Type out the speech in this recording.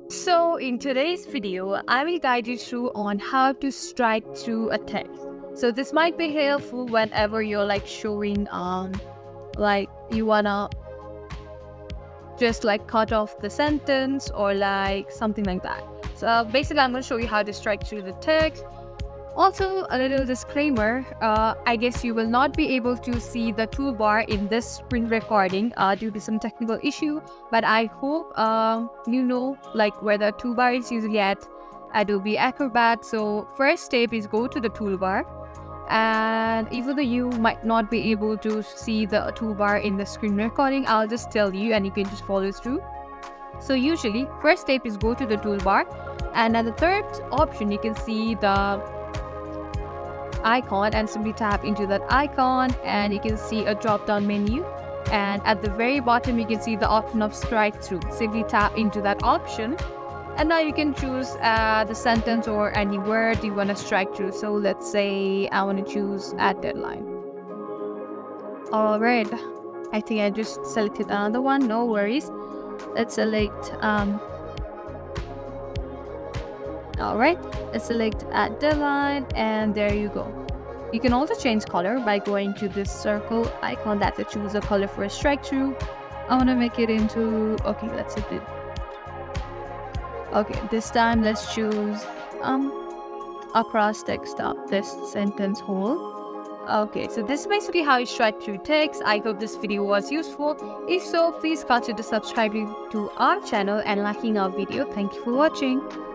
So in today's video, I will guide you through on how to strike through a text. So this might be helpful whenever you're like showing like you wanna just like cut off the sentence or like something like that. So basically I'm gonna show you how to strike through the text. Also, a little disclaimer, I guess you will not be able to see the toolbar in this screen recording due to some technical issue, but I hope you know like where the toolbar is usually at Adobe Acrobat. So first step is go to the toolbar, and even though you might not be able to see the toolbar in the screen recording, I'll just tell you and you can just follow through. So usually first step is go to the toolbar, and at the third option you can see the icon and simply tap into that icon and you can see a drop down menu, and at the very bottom you can see the option of strike through. Simply tap into that option and now you can choose the sentence or any word you want to strike through. So let's say I want to choose at deadline. Alright, I think I just selected another one, no worries. Let's select Alright, let's select at deadline and there you go. You can also change color by going to this circle icon that will choose a color for a strike through. I want to make it into, okay, let's hit it. Okay, this time let's choose across text up this sentence whole. Okay, so this is basically how you strike through text. I hope this video was useful. If so, please consider subscribing to our channel and liking our video. Thank you for watching.